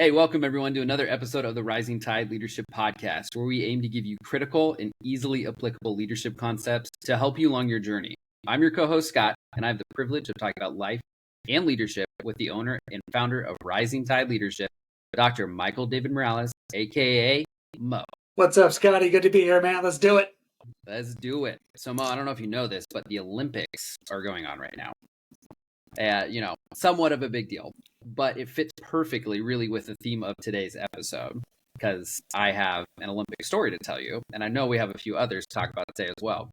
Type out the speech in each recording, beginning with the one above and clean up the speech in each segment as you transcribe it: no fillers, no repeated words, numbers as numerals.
Hey, welcome everyone to another episode of the Rising Tide Leadership Podcast, where we aim to give you critical and easily applicable leadership concepts to help you along your journey. I'm your co-host, Scott, and I have the privilege of talking about life and leadership with the owner and founder of Rising Tide Leadership, Dr. Michael David Morales, aka Mo. What's up, Scotty? Good to be here, man. Let's do it. Let's do it. So, Mo, I don't know if you know this, but the Olympics are going on right now. Somewhat of a big deal, but it fits perfectly really with the theme of today's episode because I have an Olympic story to tell you, and I know we have a few others to talk about today as well.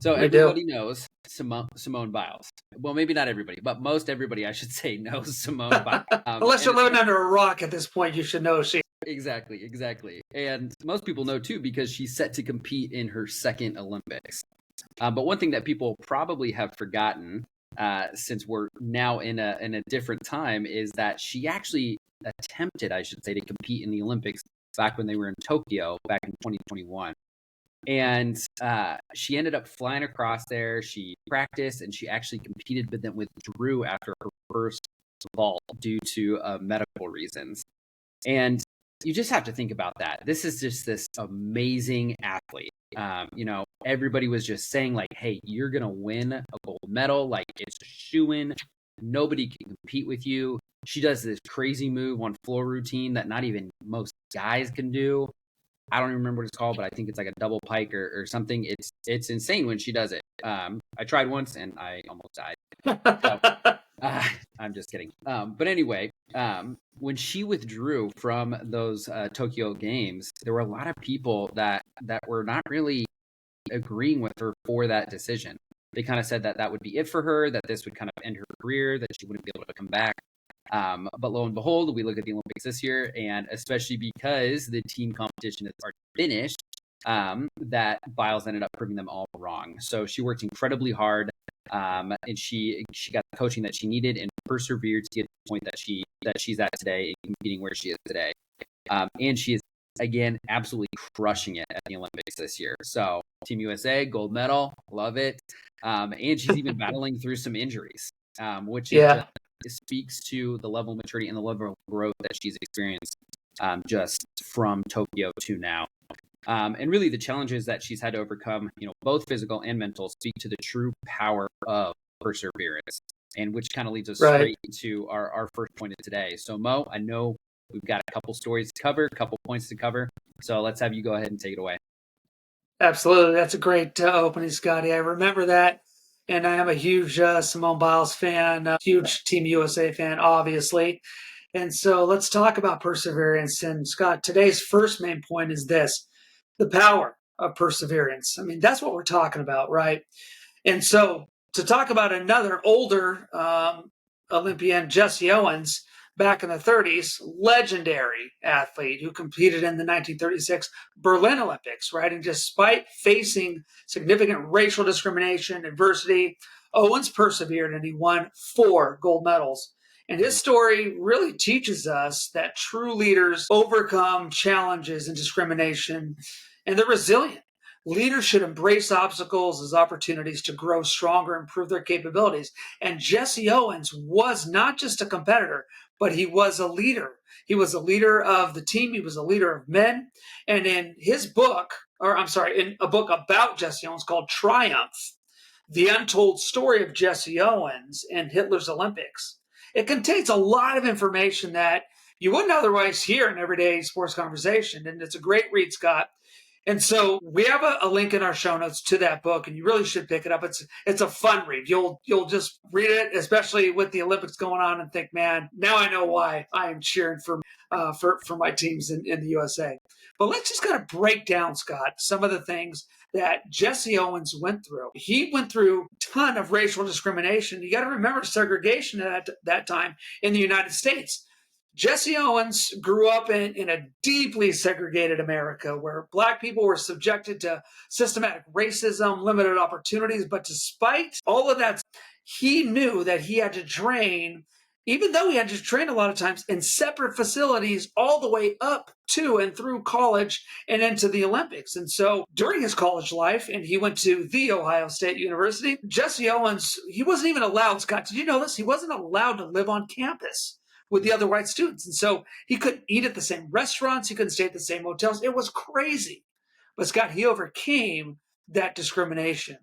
So everybody knows Simone Biles. Well, maybe not everybody, but most everybody, I should say, knows Simone Biles. Unless you're living under a rock at this point, you should know she. Exactly. And most people know, too, because she's set to compete in her second Olympics. But one thing that people probably have forgotten since we're now in a different time, is that she actually attempted, I should say, to compete in the Olympics back when they were in Tokyo back in 2021. And she ended up flying across there. She practiced and she actually competed, but then withdrew after her first vault due to medical reasons. And you just have to think about that. This is just this amazing athlete. Everybody was just saying like, hey, you're going to win a gold medal. Like, it's a shoo-in. Nobody can compete with you. She does this crazy move on floor routine that not even most guys can do. I don't even remember what it's called, but I think it's like a double pike or something. It's insane when she does it. I tried once and I almost died. So, I'm just kidding. But anyway, when she withdrew from those Tokyo Games, there were a lot of people that were not really agreeing with her for that decision. They kind of said that would be it for her, that this would kind of end her career, that she wouldn't be able to come back. But lo and behold, we look at the Olympics this year, and especially because the team competition is already finished, that Biles ended up proving them all wrong. So she worked incredibly hard, and she got the coaching that she needed and persevered to get to the point that she's at today, competing where she is today. And she is, again, absolutely crushing it at the Olympics this year. So Team USA, gold medal, love it. And she's even battling through some injuries, which it speaks to the level of maturity and the level of growth that she's experienced just from Tokyo to now. And really the challenges that she's had to overcome, both physical and mental, speak to the true power of perseverance, and which kind of leads us straight into our first point of today. So Mo, I know we've got a couple stories to cover, a couple points to cover. So let's have you go ahead and take it away. Absolutely. That's a great opening, Scotty. I remember that. And I am a huge Simone Biles fan, huge Team USA fan, obviously. And so let's talk about perseverance. And Scott, today's first main point is this: the power of perseverance. I mean, that's what we're talking about, right? And so to talk about another older Olympian, Jesse Owens, back in the 30s, legendary athlete who competed in the 1936 Berlin Olympics, right? And despite facing significant racial discrimination, adversity, Owens persevered and he won 4 gold medals. And his story really teaches us that true leaders overcome challenges and discrimination, and they're resilient. Leaders should embrace obstacles as opportunities to grow stronger, improve their capabilities. And Jesse Owens was not just a competitor, but he was a leader. He was a leader of the team. He was a leader of men. And in his book, in a book about Jesse Owens called Triumph, The Untold Story of Jesse Owens and Hitler's Olympics, it contains a lot of information that you wouldn't otherwise hear in everyday sports conversation. And it's a great read, Scott. And so we have a link in our show notes to that book, and you really should pick it up. It's a fun read. You'll just read it, especially with the Olympics going on, and think, man, now I know why I am cheering for my teams in the USA. But let's just kind of break down, Scott, some of the things that Jesse Owens went through. He went through a ton of racial discrimination. You got to remember segregation at that time in the United States. Jesse Owens grew up in a deeply segregated America where Black people were subjected to systematic racism, limited opportunities. But despite all of that, he knew that he had to train, even though he had to train a lot of times in separate facilities all the way up to and through college and into the Olympics. And so during his college life, and he went to The Ohio State University, Jesse Owens, he wasn't even allowed, Scott, did you know this? He wasn't allowed to live on campus with the other white students. And so he couldn't eat at the same restaurants. He couldn't stay at the same hotels. It was crazy. But Scott, he overcame that discrimination.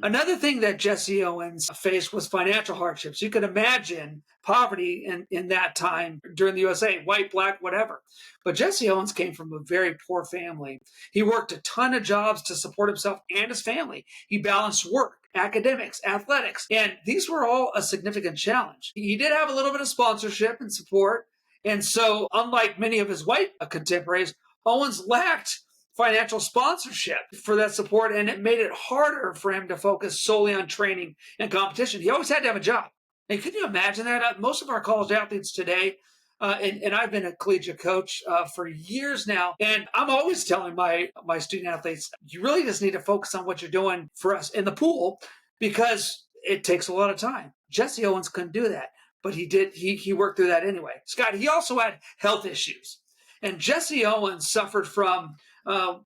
Another thing that Jesse Owens faced was financial hardships. You can imagine poverty in that time during the USA, white, black, whatever. But Jesse Owens came from a very poor family. He worked a ton of jobs to support himself and his family. He balanced work, academics, athletics, and these were all a significant challenge. He did have a little bit of sponsorship and support. And so, unlike many of his white contemporaries, Owens lacked financial sponsorship for that support, and it made it harder for him to focus solely on training and competition. He always had to have a job. And can you imagine that? Most of our college athletes today, and I've been a collegiate coach for years now, and I'm always telling my student athletes, you really just need to focus on what you're doing for us in the pool, because it takes a lot of time. Jesse Owens couldn't do that, but he did. He worked through that anyway. Scott, he also had health issues, and Jesse Owens suffered from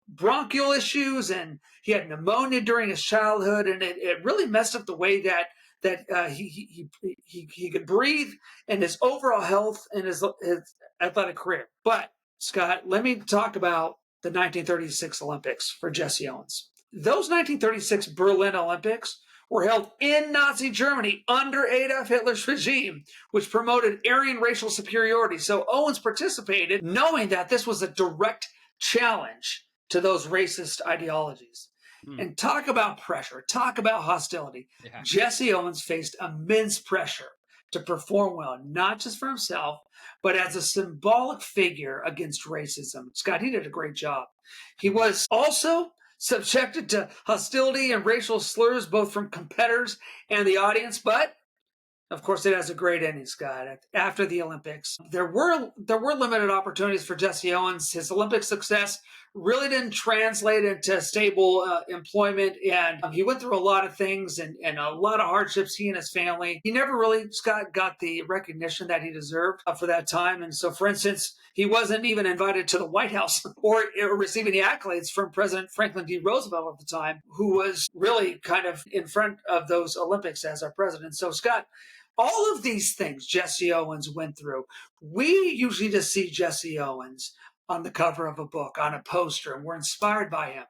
bronchial issues, and he had pneumonia during his childhood, and it really messed up the way that he could breathe, and his overall health and his athletic career. But Scott, let me talk about the 1936 Olympics for Jesse Owens. Those 1936 Berlin Olympics were held in Nazi Germany under Adolf Hitler's regime, which promoted Aryan racial superiority. So Owens participated knowing that this was a direct challenge to those racist ideologies. And talk about pressure, talk about hostility. Yeah. Jesse Owens faced immense pressure to perform well, not just for himself, but as a symbolic figure against racism. Scott, he did a great job. He was also subjected to hostility and racial slurs, both from competitors and the audience, but of course, it has a great ending, Scott. After the Olympics, there were limited opportunities for Jesse Owens. His Olympic success really didn't translate into stable employment, and he went through a lot of things and a lot of hardships, he and his family. He never really, Scott, got the recognition that he deserved for that time. And so, for instance, he wasn't even invited to the White House or receiving the accolades from President Franklin D. Roosevelt at the time, who was really kind of in front of those Olympics as our president. So, Scott, all of these things Jesse Owens went through, we usually just see Jesse Owens on the cover of a book, on a poster, and we're inspired by him.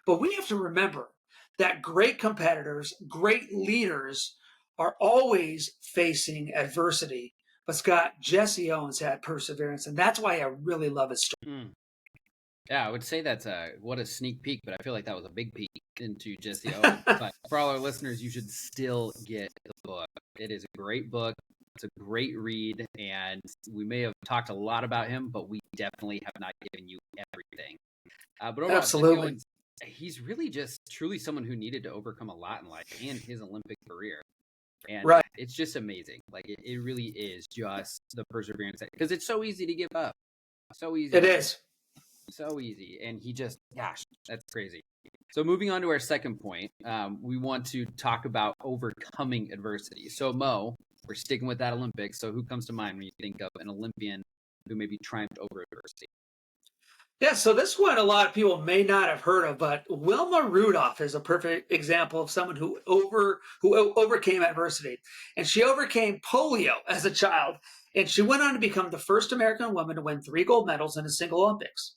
But we have to remember that great competitors, great leaders are always facing adversity. But Scott, Jesse Owens had perseverance, and that's why I really love his story. Yeah, I would say that's what a sneak peek, but I feel like that was a big peek into Jesse Owens. But for all our listeners, you should still get the book. It is a great book. It's a great read, and we may have talked a lot about him, but we definitely have not given you everything. But overall, absolutely, Owens, he's really just truly someone who needed to overcome a lot in life and his Olympic career. And right. It's just amazing. Like, it really is just the perseverance, because it's so easy to give up. So easy. It is. So easy. And he just, gosh, that's crazy. So moving on to our second point, we want to talk about overcoming adversity. So Mo, we're sticking with that Olympics. So who comes to mind when you think of an Olympian who maybe triumphed over adversity? Yeah, so this one a lot of people may not have heard of, but Wilma Rudolph is a perfect example of someone who overcame adversity. And she overcame polio as a child, and she went on to become the first American woman to win 3 gold medals in a single Olympics.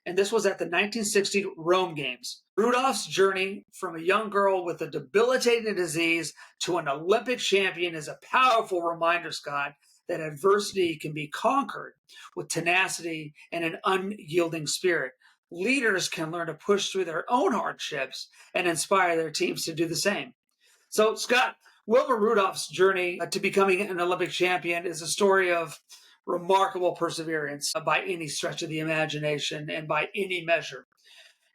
And this was at the 1960 Rome Games. Rudolph's journey from a young girl with a debilitating disease to an Olympic champion is a powerful reminder, Scott, that adversity can be conquered with tenacity and an unyielding spirit. Leaders can learn to push through their own hardships and inspire their teams to do the same. So, Scott, Wilma Rudolph's journey to becoming an Olympic champion is a story of remarkable perseverance by any stretch of the imagination and by any measure.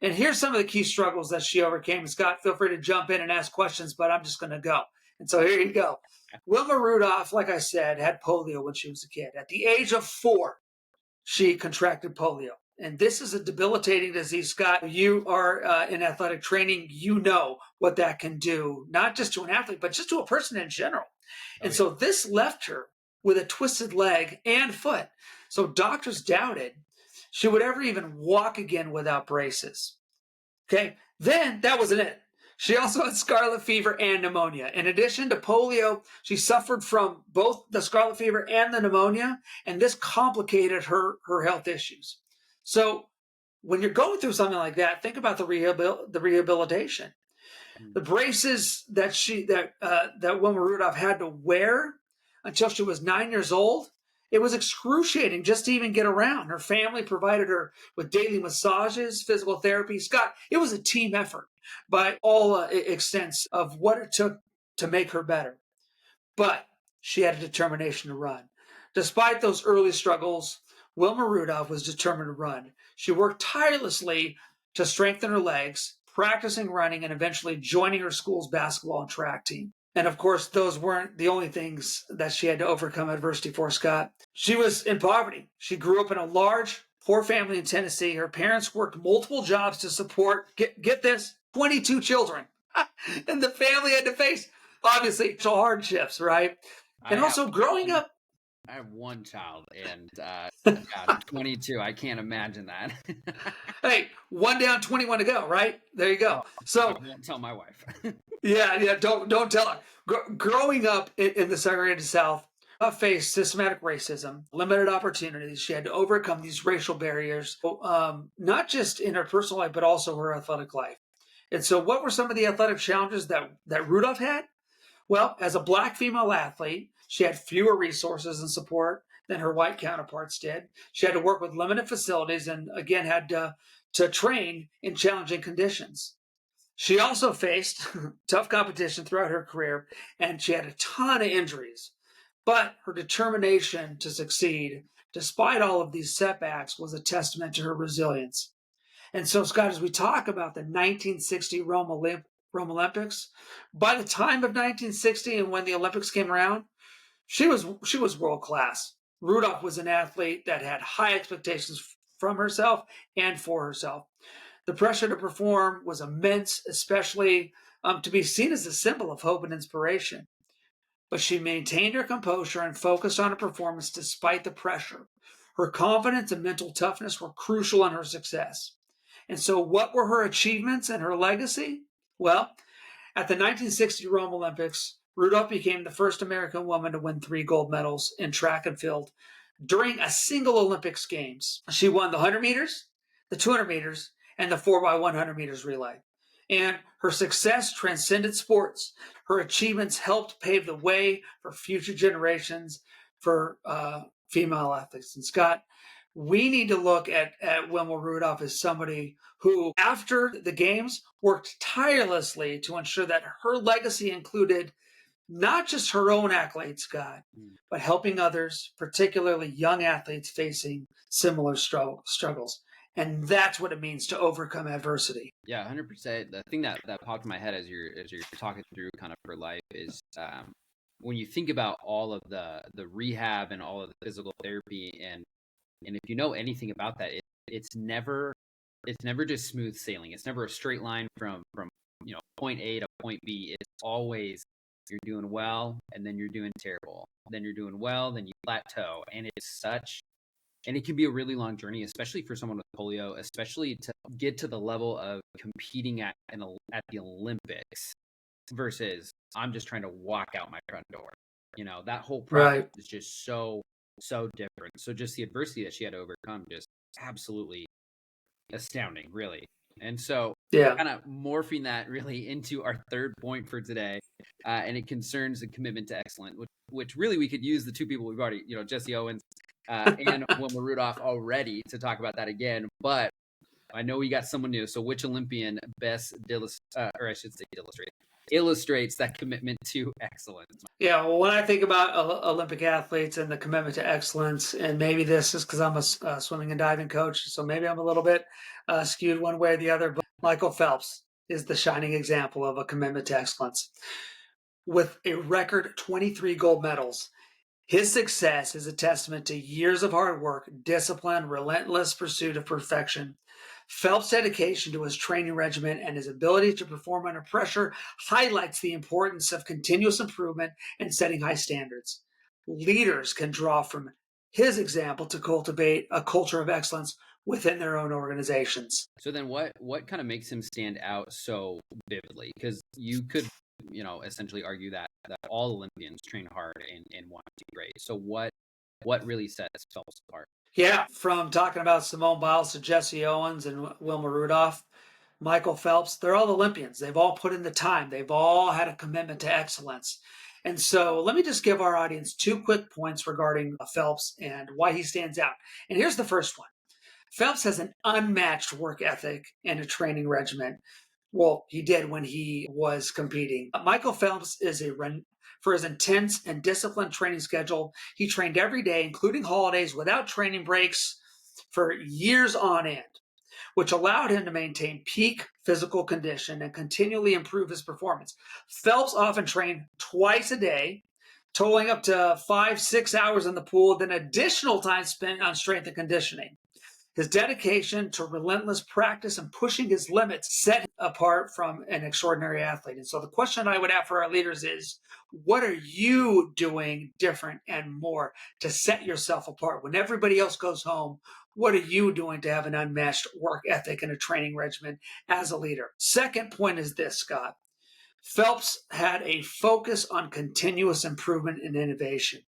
And here's some of the key struggles that she overcame. Scott, feel free to jump in and ask questions, but I'm just going to go. And so here you go. Wilma Rudolph, like I said, had polio when she was a kid. At the age of 4, she contracted polio. And this is a debilitating disease, Scott. You are in athletic training. You know what that can do, not just to an athlete, but just to a person in general. And so this left her with a twisted leg and foot. So doctors doubted she would ever even walk again without braces. Okay, then that wasn't it. She also had scarlet fever and pneumonia. In addition to polio, she suffered from both the scarlet fever and the pneumonia, and this complicated her health issues. So when you're going through something like that, think about the rehabilitation. The braces that Wilma Rudolph had to wear until she was 9 years old, it was excruciating just to even get around. Her family provided her with daily massages, physical therapy. Scott, it was a team effort by all extents of what it took to make her better. But she had a determination to run. Despite those early struggles, Wilma Rudolph was determined to run. She worked tirelessly to strengthen her legs, practicing running, and eventually joining her school's basketball and track team. And of course, those weren't the only things that she had to overcome adversity for, Scott. She was in poverty. She grew up in a large, poor family in Tennessee. Her parents worked multiple jobs to support, get this, 22 children. And the family had to face, obviously, hardships, right? And also growing up. I have one child, and 22. I can't imagine that. Hey, 1 down, 21 to go, right? There you go. So I won't tell my wife. yeah, don't tell her. Growing up in the segregated South, faced systematic racism, limited opportunities. She had to overcome these racial barriers, not just in her personal life, but also her athletic life. And so, what were some of the athletic challenges that Rudolph had? Well, as a black female athlete, she had fewer resources and support than her white counterparts did. She had to work with limited facilities and, again, had to train in challenging conditions. She also faced tough competition throughout her career, and she had a ton of injuries. But her determination to succeed, despite all of these setbacks, was a testament to her resilience. And so, Scott, as we talk about the 1960 Rome Olympics, by the time of 1960 and when the Olympics came around, she was world class. Rudolph was an athlete that had high expectations from herself and for herself. The pressure to perform was immense, especially to be seen as a symbol of hope and inspiration. But she maintained her composure and focused on her performance despite the pressure. Her confidence and mental toughness were crucial in her success. And so, what were her achievements and her legacy? Well, at the 1960 Rome Olympics, Rudolph became the first American woman to win 3 gold medals in track and field during a single Olympics Games. She won the 100 meters, the 200 meters, and the 4x100 meters relay. And her success transcended sports. Her achievements helped pave the way for future generations for female athletes. And Scott, we need to look at Wilma Rudolph as somebody who, after the games, worked tirelessly to ensure that her legacy included not just her own accolades, Scott, but helping others, particularly young athletes facing similar struggles. And that's what it means to overcome adversity. Yeah, 100%. The thing that popped in my head as you're talking through kind of her life is when you think about all of the rehab and all of the physical therapy, and if you know anything about that, it's never just smooth sailing. It's never a straight line from point A to point B. It's always you're doing well, and then you're doing terrible. Then you're doing well, then you plateau, and it can be a really long journey, especially for someone with polio, especially to get to the level of competing at the Olympics versus I'm just trying to walk out my front door. That whole process is just so different. So just the adversity that she had to overcome, just absolutely astounding, really. And so kind of morphing that really into our third point for today, and it concerns the commitment to excellence, which really we could use the two people we've already, Jesse Owens and Wilma Rudolph already to talk about that again. But I know we got someone new. So which Olympian best illustrates that commitment to excellence? Yeah, well, when I think about Olympic athletes and the commitment to excellence, and maybe this is because I'm a swimming and diving coach, so maybe I'm a little bit skewed one way or the other, but Michael Phelps is the shining example of a commitment to excellence. With a record 23 gold medals, his success is a testament to years of hard work, discipline, relentless pursuit of perfection. Phelps' dedication to his training regimen and his ability to perform under pressure highlights the importance of continuous improvement and setting high standards. Leaders can draw from his example to cultivate a culture of excellence within their own organizations. So then what kind of makes him stand out so vividly? Because you could, essentially argue that all Olympians train hard and want to be great. So what really sets Phelps apart? Yeah, from talking about Simone Biles to Jesse Owens and Wilma Rudolph, Michael Phelps, they're all Olympians. They've all put in the time. They've all had a commitment to excellence. And so let me just give our audience two quick points regarding Phelps and why he stands out. And here's the first one. Phelps has an unmatched work ethic and a training regimen. Well, he did when he was competing. Michael Phelps is for his intense and disciplined training schedule. He trained every day, including holidays, without training breaks for years on end, which allowed him to maintain peak physical condition and continually improve his performance. Phelps often trained twice a day, totaling up to 5-6 hours in the pool, then additional time spent on strength and conditioning. His dedication to relentless practice and pushing his limits set him apart from an extraordinary athlete. And so the question I would have for our leaders is, what are you doing different and more to set yourself apart? When everybody else goes home, what are you doing to have an unmatched work ethic and a training regimen as a leader? Second point is this, Scott. Phelps had a focus on continuous improvement and innovation.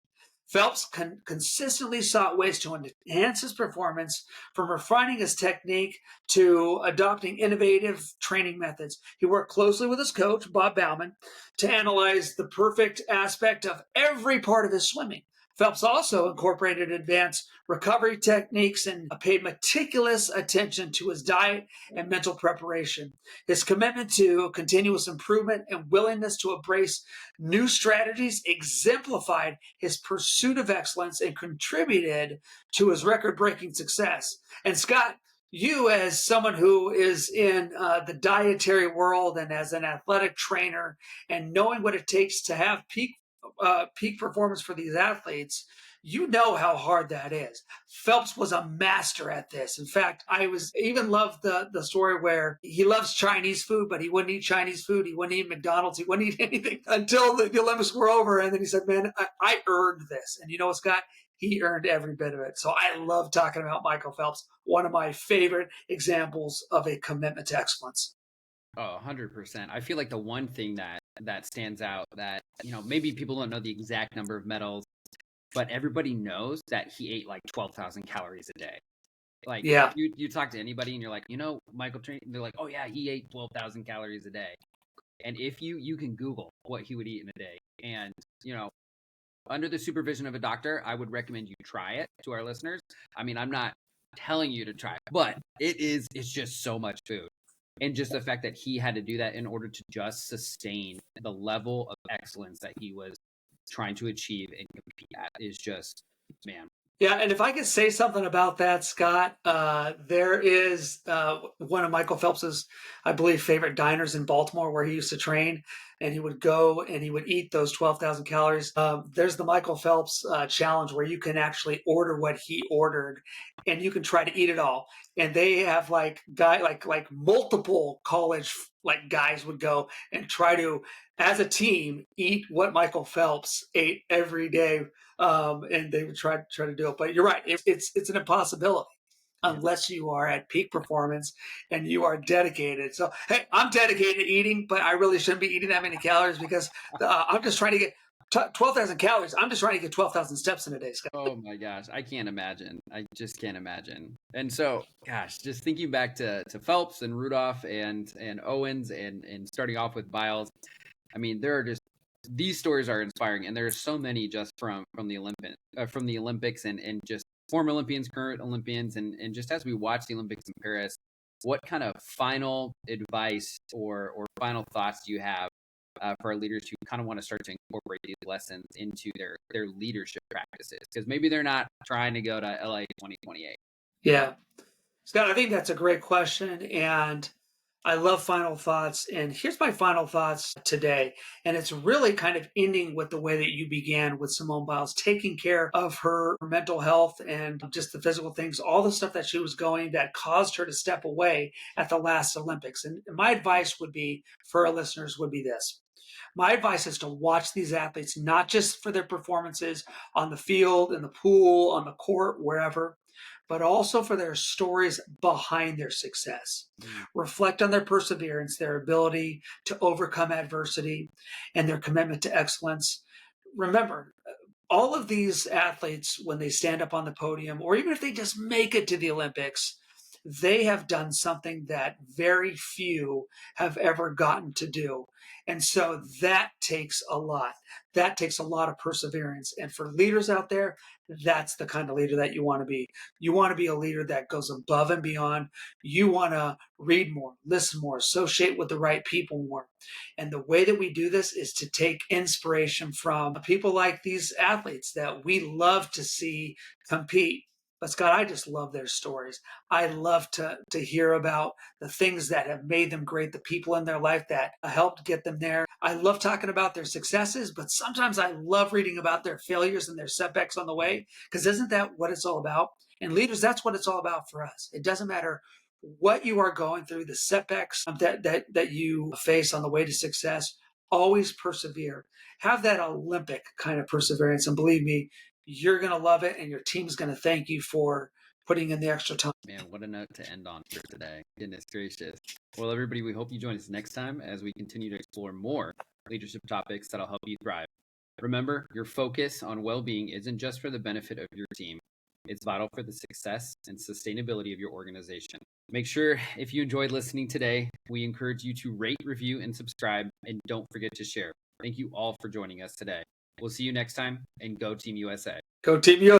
Phelps consistently sought ways to enhance his performance, from refining his technique to adopting innovative training methods. He worked closely with his coach, Bob Bauman, to analyze the perfect aspect of every part of his swimming. Phelps also incorporated advanced recovery techniques and paid meticulous attention to his diet and mental preparation. His commitment to continuous improvement and willingness to embrace new strategies exemplified his pursuit of excellence and contributed to his record-breaking success. And Scott, you, as someone who is in the dietary world and as an athletic trainer and knowing what it takes to have peak performance for these athletes, you know how hard that is. Phelps was a master at this. In fact, I even loved the story where he loves Chinese food, but he wouldn't eat Chinese food. He wouldn't eat McDonald's. He wouldn't eat anything until the Olympics were over. And then he said, man, I earned this. And you know what, Scott? He earned every bit of it. So I love talking about Michael Phelps, one of my favorite examples of a commitment to excellence. Oh, 100%. I feel like the one thing that stands out that, maybe people don't know the exact number of medals, but everybody knows that he ate like 12,000 calories a day. Like, yeah, you talk to anybody and you're like, Michael trained, they're like, oh yeah, he ate 12,000 calories a day. And if you can Google what he would eat in a day, and, under the supervision of a doctor, I would recommend you try it. To our listeners, I mean, I'm not telling you to try it, but it's just so much food. And just the fact that he had to do that in order to just sustain the level of excellence that he was trying to achieve and compete at is just, man. Yeah, and if I could say something about that, Scott, there is one of Michael Phelps's, I believe, favorite diners in Baltimore where he used to train, and he would go and he would eat those 12,000 calories. There's the Michael Phelps challenge where you can actually order what he ordered, and you can try to eat it all. And they have like multiple college guys would go and try to, as a team, eat what Michael Phelps ate every day, and they would try to do it. But you're right; it's an impossibility unless you are at peak performance and you are dedicated. So, hey, I'm dedicated to eating, but I really shouldn't be eating that many calories because I'm just trying to get 12,000 calories. I'm just trying to get 12,000 steps in a day, Scott. Oh my gosh, I can't imagine. I just can't imagine. And so, gosh, just thinking back to Phelps and Rudolph and Owens and starting off with Biles. I mean, there are just, these stories are inspiring, and there are so many just from the Olympics and just former Olympians, current Olympians, and just as we watch the Olympics in Paris, what kind of final advice or final thoughts do you have for our leaders who kind of want to start to incorporate these lessons into their leadership practices? Because maybe they're not trying to go to LA 2028. Yeah, Scott, I think that's a great question, and I love final thoughts. And here's my final thoughts today. And it's really kind of ending with the way that you began with Simone Biles, taking care of her mental health and just the physical things, all the stuff that she was going that caused her to step away at the last Olympics. And my advice would be for our listeners would be this. My advice is to watch these athletes, not just for their performances on the field, in the pool, on the court, wherever, but also for their stories behind their success. Mm. Reflect on their perseverance, their ability to overcome adversity, and their commitment to excellence. Remember, all of these athletes, when they stand up on the podium, or even if they just make it to the Olympics, they have done something that very few have ever gotten to do. And so that takes a lot. That takes a lot of perseverance. And for leaders out there, that's the kind of leader that you want to be. You want to be a leader that goes above and beyond. You want to read more, listen more, associate with the right people more. And the way that we do this is to take inspiration from people like these athletes that we love to see compete. But Scott, I just love their stories. I love to hear about the things that have made them great, the people in their life that helped get them there. I love talking about their successes, but sometimes I love reading about their failures and their setbacks on the way, because isn't that what it's all about? And leaders, that's what it's all about for us. It doesn't matter what you are going through, the setbacks that you face on the way to success. Always persevere. Have that Olympic kind of perseverance, and believe me, you're going to love it, and your team's going to thank you for putting in the extra time. Man, what a note to end on for today. Goodness gracious. Well, everybody, we hope you join us next time as we continue to explore more leadership topics that'll help you thrive. Remember, your focus on well-being isn't just for the benefit of your team. It's vital for the success and sustainability of your organization. Make sure, if you enjoyed listening today, we encourage you to rate, review, and subscribe, and don't forget to share. Thank you all for joining us today. We'll see you next time, and go Team USA. Go Team USA.